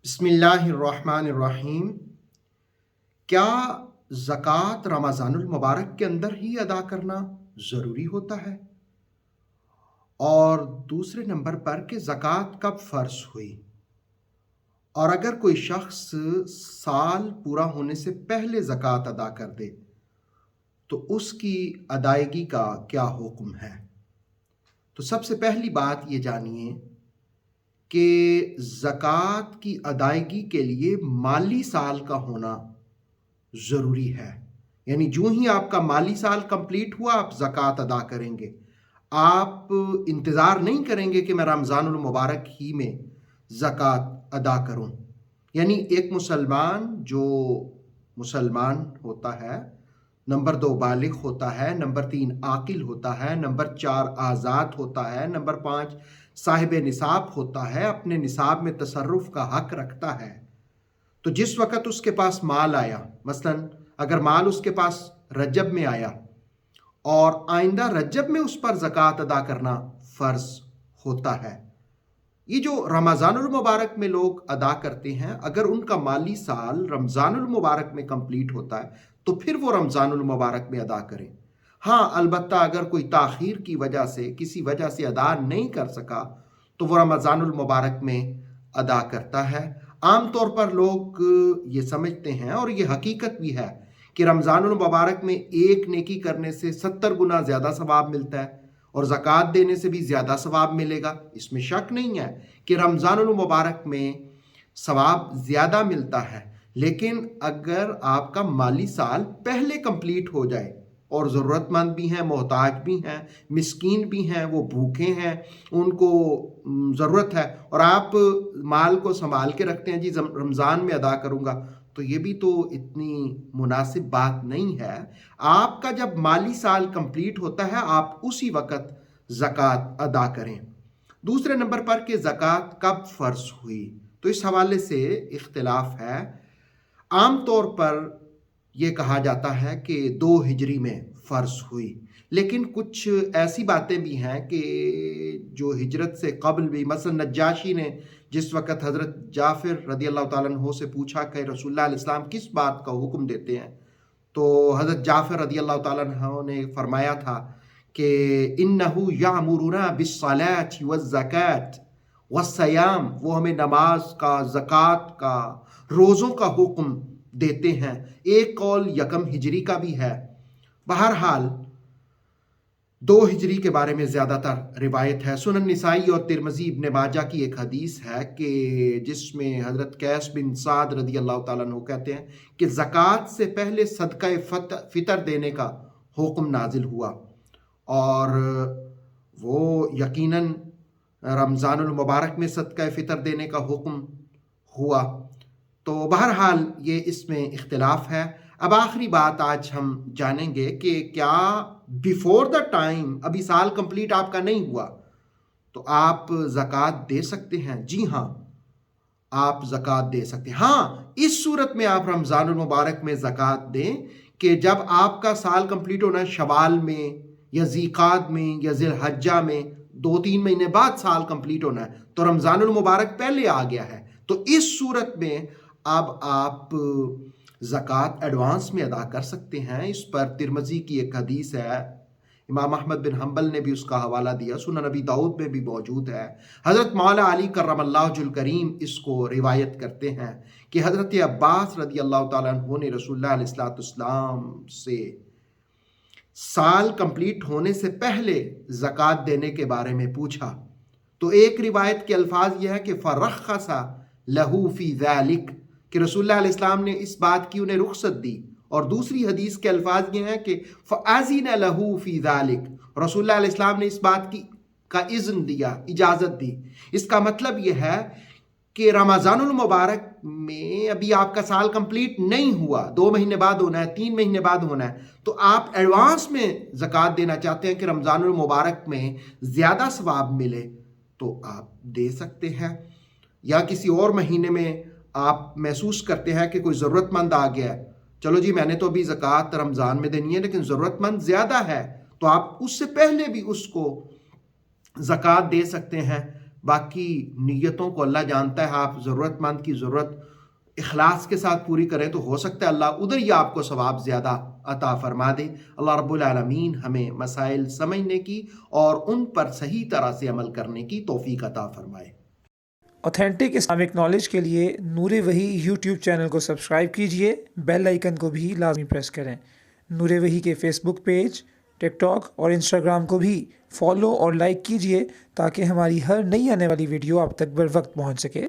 بسم اللہ الرحمن الرحیم۔ کیا زکوٰۃ رمضان المبارک کے اندر ہی ادا کرنا ضروری ہوتا ہے؟ اور دوسرے نمبر پر کہ زکوٰۃ کب فرض ہوئی؟ اور اگر کوئی شخص سال پورا ہونے سے پہلے زکوٰۃ ادا کر دے تو اس کی ادائیگی کا کیا حکم ہے؟ تو سب سے پہلی بات یہ جانیے کہ زکوٰۃ کی ادائیگی کے لیے مالی سال کا ہونا ضروری ہے۔ یعنی جو ہی آپ کا مالی سال کمپلیٹ ہوا آپ زکوٰۃ ادا کریں گے۔ آپ انتظار نہیں کریں گے کہ میں رمضان المبارک ہی میں زکوٰۃ ادا کروں۔ یعنی ایک مسلمان جو مسلمان ہوتا ہے، نمبر 2 بالغ ہوتا ہے، نمبر 3 عاقل ہوتا ہے، نمبر 4 آزاد ہوتا ہے، نمبر 5 صاحب نصاب ہوتا ہے، اپنے نصاب میں تصرف کا حق رکھتا ہے۔ تو جس وقت اس کے پاس مال آیا، مثلا اگر مال اس کے پاس رجب میں آیا اور آئندہ رجب میں اس پر زکوٰۃ ادا کرنا فرض ہوتا ہے، یہ جو رمضان المبارک میں لوگ ادا کرتے ہیں، اگر ان کا مالی سال رمضان المبارک میں کمپلیٹ ہوتا ہے تو پھر وہ رمضان المبارک میں ادا کریں۔ ہاں، البتہ اگر کوئی تاخیر کی وجہ سے کسی وجہ سے ادا نہیں کر سکا تو وہ رمضان المبارک میں ادا کرتا ہے۔ عام طور پر لوگ یہ سمجھتے ہیں، اور یہ حقیقت بھی ہے، کہ رمضان المبارک میں ایک نیکی کرنے سے 70 گنا زیادہ ثواب ملتا ہے اور زکوٰۃ دینے سے بھی زیادہ ثواب ملے گا۔ اس میں شک نہیں ہے کہ رمضان المبارک میں ثواب زیادہ ملتا ہے، لیکن اگر آپ کا مالی سال پہلے کمپلیٹ ہو جائے اور ضرورت مند بھی ہیں، محتاج بھی ہیں، مسکین بھی ہیں، وہ بھوکے ہیں، ان کو ضرورت ہے، اور آپ مال کو سنبھال کے رکھتے ہیں، جی رمضان میں ادا کروں گا، تو یہ بھی تو اتنی مناسب بات نہیں ہے۔ آپ کا جب مالی سال کمپلیٹ ہوتا ہے آپ اسی وقت زکوٰۃ ادا کریں۔ دوسرے نمبر پر کہ زکوٰۃ کب فرض ہوئی، تو اس حوالے سے اختلاف ہے۔ عام طور پر یہ کہا جاتا ہے کہ 2 ہجری میں فرض ہوئی، لیکن کچھ ایسی باتیں بھی ہیں کہ جو ہجرت سے قبل بھی، مثلا نجاشی نے جس وقت حضرت جعفر رضی اللہ تعالیٰ عنہ سے پوچھا کہ رسول اللہ علیہ السلام کس بات کا حکم دیتے ہیں، تو حضرت جعفر رضی اللہ تعالیٰ عنہ نے فرمایا تھا کہ اِنَّهُ يَأْمُرُنَا بِالصَّلَاةِ وَالزَّكَاةِ وَالصِّيَامِ، وہ ہمیں نماز کا، زکوٰۃ کا، روزوں کا حکم دیتے ہیں۔ ایک قول 1 ہجری کا بھی ہے۔ بہرحال 2 ہجری کے بارے میں زیادہ تر روایت ہے۔ سنن نسائی اور ترمذی ابن ماجہ کی ایک حدیث ہے کہ جس میں حضرت قیس بن سعد رضی اللہ تعالیٰ عنہ کہتے ہیں کہ زکوٰۃ سے پہلے صدقہ فطر دینے کا حکم نازل ہوا، اور وہ یقیناً رمضان المبارک میں صدقہ فطر دینے کا حکم ہوا۔ تو بہرحال یہ اس میں اختلاف ہے۔ اب آخری بات آج ہم جانیں گے کہ کیا بیفور دا ٹائم، ابھی سال کمپلیٹ آپ کا نہیں ہوا، تو آپ زکوٰۃ دے سکتے ہیں؟ جی ہاں، آپ زکوٰۃ دے سکتے ہیں۔ ہاں، اس صورت میں آپ رمضان المبارک میں زکوٰۃ دیں کہ جب آپ کا سال کمپلیٹ ہونا ہے، شوال میں یا ذیقعد میں یا ذی الحجہ میں، 2-3 مہینے بعد سال کمپلیٹ ہونا ہے، تو رمضان المبارک پہلے آ گیا ہے، تو اس صورت میں اب آپ زکوٰۃ ایڈوانس میں ادا کر سکتے ہیں۔ اس پر ترمذی کی ایک حدیث ہے، امام احمد بن حنبل نے بھی اس کا حوالہ دیا، سنن نبی داؤد میں بھی موجود ہے۔ حضرت مولا علی کرم اللہ وجہ الکریم اس کو روایت کرتے ہیں کہ حضرت عباس رضی اللہ تعالیٰ عنہ نے رسول اللہ علیہ السلام سے سال کمپلیٹ ہونے سے پہلے زکوٰۃ دینے کے بارے میں پوچھا، تو ایک روایت کے الفاظ یہ ہے کہ فرخص لہو فی ذلک، کہ رسول اللہ علیہ السلام نے اس بات کی انہیں رخصت دی، اور دوسری حدیث کے الفاظ یہ ہیں کہ فَأَذِنَ لَهُ فِي ذَلِكَ، رسول اللہ علیہ السلام نے اس بات کا اذن دیا، اجازت دی۔ اس کا مطلب یہ ہے کہ رمضان المبارک میں ابھی آپ کا سال کمپلیٹ نہیں ہوا، 2 مہینے بعد ہونا ہے، 3 مہینے بعد ہونا ہے، تو آپ ایڈوانس میں زکوٰۃ دینا چاہتے ہیں کہ رمضان المبارک میں زیادہ ثواب ملے، تو آپ دے سکتے ہیں۔ یا کسی اور مہینے میں آپ محسوس کرتے ہیں کہ کوئی ضرورت مند آ گیا ہے، چلو جی میں نے تو ابھی زکوٰۃ رمضان میں دینی ہے لیکن ضرورت مند زیادہ ہے، تو آپ اس سے پہلے بھی اس کو زکوٰۃ دے سکتے ہیں۔ باقی نیتوں کو اللہ جانتا ہے. آپ ضرورت مند کی ضرورت اخلاص کے ساتھ پوری کریں تو ہو سکتا ہے اللہ ادھر ہی آپ کو ثواب زیادہ عطا فرما دے. اللہ رب العالمین ہمیں مسائل سمجھنے کی اور ان پر صحیح طرح سے عمل کرنے کی توفیق عطا فرمائے. اوتھینٹک اسلامک نالج کے لیے نور وحی یوٹیوب چینل کو سبسکرائب کیجئے، بیل آئیکن کو بھی لازمی پریس کریں. نور وحی کے فیس بک پیج، ٹک ٹاک اور انسٹاگرام کو بھی فالو اور لائک کیجئے تاکہ ہماری ہر نئی آنے والی ویڈیو آپ تک بر وقت پہنچ سکے.